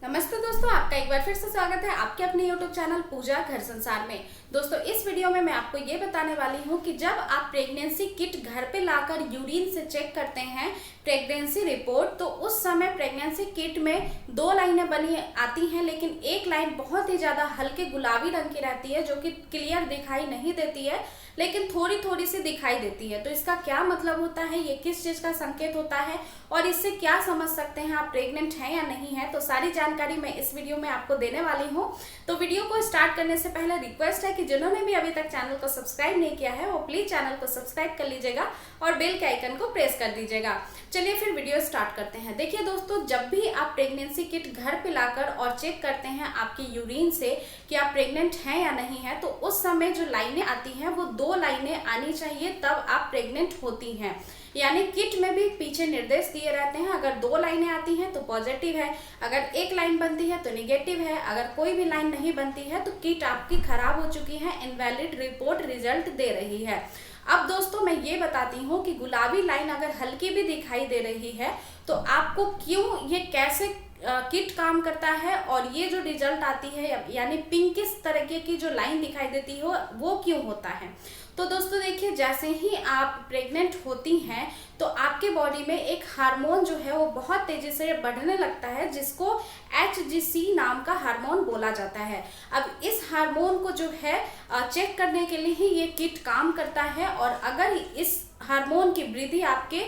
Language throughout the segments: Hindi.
नमस्ते दोस्तों, आपका एक बार फिर से स्वागत है आपके अपने YouTube चैनल पूजा घर संसार में। दोस्तों, इस वीडियो में मैं आपको ये बताने वाली हूँ कि जब आप प्रेगनेंसी किट घर पे लाकर यूरिन से चेक करते हैं प्रेगनेंसी रिपोर्ट, तो उस समय प्रेगनेंसी किट में 2 लाइनें बनी आती हैं, लेकिन एक लाइन बहुत ही ज़्यादा हल्के गुलाबी रंग की रहती है जो कि क्लियर दिखाई नहीं देती है, लेकिन थोड़ी थोड़ी सी दिखाई देती है। तो इसका क्या मतलब होता है, ये किस चीज़ का संकेत होता है और इससे क्या समझ सकते हैं आप प्रेग्नेंट हैं या नहीं है, तो सारी जानकारी मैं इस वीडियो में आपको देने वाली हूँ। तो वीडियो को स्टार्ट करने से पहले रिक्वेस्ट है कि जिन्होंने भी अभी तक चैनल को सब्सक्राइब नहीं किया है वो प्लीज चैनल को सब्सक्राइब कर लीजिएगा और बेल के आइकन को प्रेस कर दीजिएगा। चलिए फिर वीडियो स्टार्ट करते हैं। देखिए दोस्तों, जब भी आप प्रेगनेंसी किट घर पे लाकर और चेक करते हैं आपकी यूरिन से कि आप प्रेग्नेंट हैं या नहीं है, तो उस समय जो लाइनें आती हैं वो 2 लाइनें आनी चाहिए, तब आप प्रेग्नेंट होती हैं। यानी किट में भी पीछे निर्देश दिए रहते हैं, अगर 2 लाइनें आती हैं तो पॉजिटिव है, अगर एक लाइन बनती है तो निगेटिव है, अगर कोई भी लाइन नहीं बनती है तो किट आपकी खराब हो चुकी है, इनवैलिड रिपोर्ट रिजल्ट दे रही है। अब दोस्तों, मैं ये बताती हूँ कि गुलाबी लाइन अगर हल्की भी दिखाई दे रही है तो आपको क्यों, ये कैसे किट काम करता है और ये जो रिजल्ट आती है यानी पिंकिश तरीके की जो लाइन दिखाई देती हो वो क्यों होता है। तो दोस्तों देखिए, जैसे ही आप प्रेग्नेंट होती हैं तो आपके बॉडी में एक हार्मोन जो है वो बहुत तेजी से बढ़ने लगता है, जिसको HCG नाम का हार्मोन बोला जाता है। अब इस हार्मोन को जो है चेक करने के लिए ही ये किट काम करता है, और अगर इस हार्मोन की वृद्धि आपके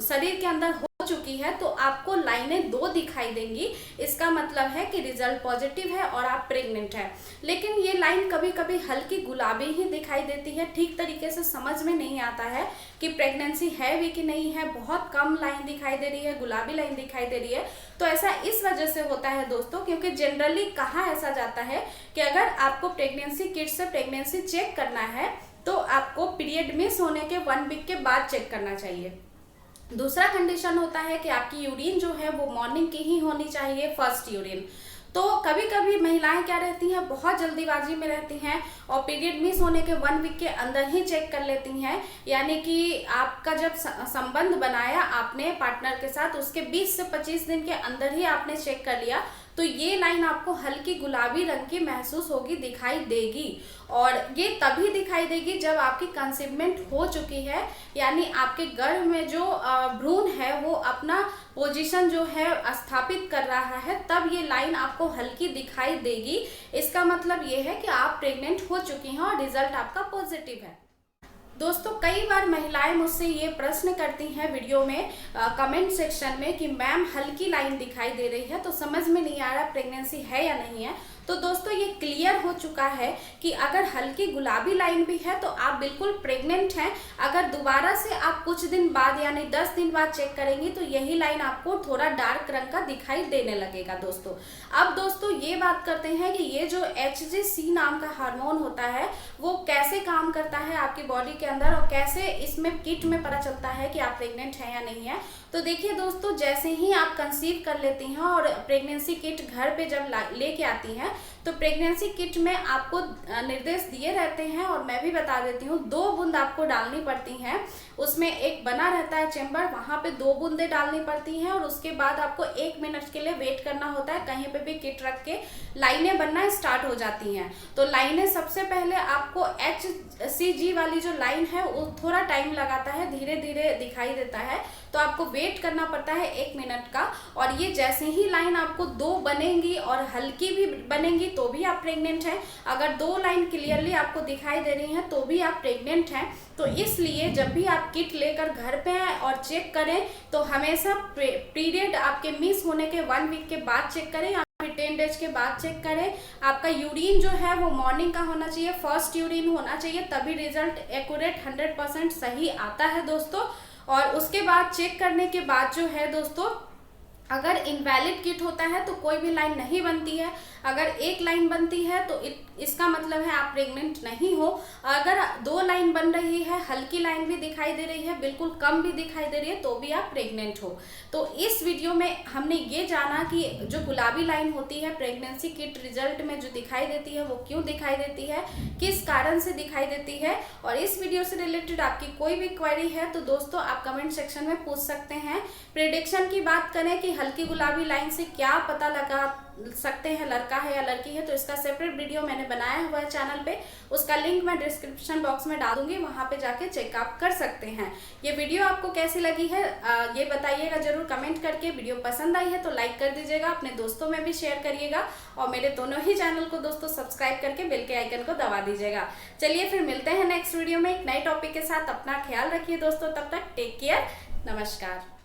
शरीर के अंदर हो चुकी है तो आपको लाइनें 2 दिखाई देंगी। इसका मतलब है कि रिजल्ट पॉजिटिव है और आप प्रेग्नेंट हैं। लेकिन ये लाइन कभी कभी हल्की गुलाबी ही दिखाई देती है, ठीक तरीके से समझ में नहीं आता है कि प्रेगनेंसी है भी कि नहीं है। बहुत कम लाइन दिखाई दे रही है, गुलाबी लाइन दिखाई दे रही है। तो ऐसा इस वजह से होता है दोस्तों, क्योंकि जनरली कहा ऐसा जाता है कि अगर आपको प्रेगनेंसी किट से प्रेगनेंसी चेक करना है तो आपको पीरियड मिस होने के 1 वीक के बाद चेक करना चाहिए। दूसरा कंडीशन होता है कि आपकी यूरिन जो है वो मॉर्निंग की ही होनी चाहिए, फर्स्ट यूरिन। तो कभी कभी महिलाएं क्या रहती हैं, बहुत जल्दीबाजी में रहती हैं और पीरियड मिस होने के 1 वीक के अंदर ही चेक कर लेती हैं। यानी कि आपका जब संबंध बनाया आपने पार्टनर के साथ, उसके 20 से 25 दिन के अंदर ही आपने चेक कर लिया, तो ये लाइन आपको हल्की गुलाबी रंग की महसूस होगी, दिखाई देगी। और ये तभी दिखाई देगी जब आपकी कंसीवमेंट हो चुकी है, यानी आपके गर्भ में जो भ्रूण है वो अपना पोजीशन जो है स्थापित कर रहा है, तब ये लाइन आपको हल्की दिखाई देगी। इसका मतलब ये है कि आप प्रेग्नेंट हो चुकी हैं और रिजल्ट आपका पॉजिटिव है। दोस्तों, कई बार महिलाएं मुझसे ये प्रश्न करती हैं वीडियो में कमेंट सेक्शन में कि मैम हल्की लाइन दिखाई दे रही है तो समझ में नहीं आ रहा प्रेगनेंसी है या नहीं है। तो दोस्तों, ये क्लियर हो चुका है कि अगर हल्की गुलाबी लाइन भी है तो आप बिल्कुल प्रेग्नेंट हैं। अगर दोबारा से आप कुछ दिन बाद यानी 10 दिन बाद चेक करेंगी तो यही लाइन आपको थोड़ा डार्क रंग का दिखाई देने लगेगा दोस्तों। अब दोस्तों, ये बात करते हैं कि ये जो HCG नाम का हार्मोन होता है वो कैसे काम करता है आपकी बॉडी के अंदर और कैसे इसमें किट में पता चलता है कि आप प्रेग्नेंट हैं या नहीं है। तो देखिए दोस्तों, जैसे ही आप कंसीव कर लेती हैं और प्रेगनेंसी किट घर पे जब लेके आती हैं तो प्रेगनेंसी किट में आपको निर्देश दिए रहते हैं, और मैं भी बता देती हूँ 2 बूंद आपको डालनी पड़ती हैं। उसमें एक बना रहता है चेम्बर, वहां पे 2 बूंदें डालनी पड़ती हैं और उसके बाद आपको 1 मिनट के लिए वेट करना होता है। कहीं पे भी किट रख के लाइनें बनना स्टार्ट हो जाती हैं। तो लाइनें सबसे पहले आपको HCG वाली जो लाइन है वो थोड़ा टाइम लगाता है, धीरे धीरे दिखाई देता है, तो आपको वेट करना पड़ता है 1 मिनट का। और ये जैसे ही लाइन आपको 2 बनेंगी और हल्की भी बनेंगी तो भी आप प्रेग्नेंट हैं, अगर 2 लाइन क्लियरली आपको दिखाई दे रही हैं तो भी आप प्रेग्नेंट हैं। तो इसलिए जब भी आप किट लेकर घर पे आए और चेक करें तो हमेशा पीरियड आपके मिस होने के 1 वीक के बाद चेक करें, 10 डेज के बाद चेक करें। आपका यूरिन जो है वो मॉर्निंग का होना चाहिए, फर्स्ट यूरिन होना चाहिए, तभी रिजल्ट एक्यूरेट 100% सही आता है दोस्तों। और उसके बाद चेक करने के बाद जो है दोस्तों, अगर इनवैलिड किट होता है तो कोई भी लाइन नहीं बनती है, अगर एक लाइन बनती है तो इसका मतलब है आप प्रेग्नेंट नहीं हो। अगर 2 लाइन बन रही है, हल्की लाइन भी दिखाई दे रही है, बिल्कुल कम भी दिखाई दे रही है, तो भी आप प्रेग्नेंट हो। तो इस वीडियो में हमने ये जाना कि जो गुलाबी लाइन होती है प्रेगनेंसी किट रिजल्ट में जो दिखाई देती है वो क्यों दिखाई देती है, किस कारण से दिखाई देती है। और इस वीडियो से रिलेटेड आपकी कोई भी क्वेरी है तो दोस्तों आप कमेंट सेक्शन में पूछ सकते हैं। प्रेडिक्शन की बात करें कि हल्की गुलाबी लाइन से क्या पता लगा सकते हैं लड़का है या लड़की है, तो इसका सेपरेट वीडियो मैंने बनाया हुआ है चैनल पे, उसका लिंक मैं डिस्क्रिप्शन बॉक्स में डाल दूंगी, वहां पे जाके चेकअप कर सकते हैं। ये वीडियो आपको कैसी लगी है ये बताइएगा जरूर कमेंट करके। वीडियो पसंद आई है तो लाइक कर दीजिएगा, अपने दोस्तों में भी शेयर करिएगा और मेरे दोनों ही चैनल को दोस्तों सब्सक्राइब करके बेल के आइकन को दबा दीजिएगा। चलिए फिर मिलते हैं नेक्स्ट वीडियो में एक नए टॉपिक के साथ। अपना ख्याल रखिए दोस्तों, तब तक टेक केयर, नमस्कार।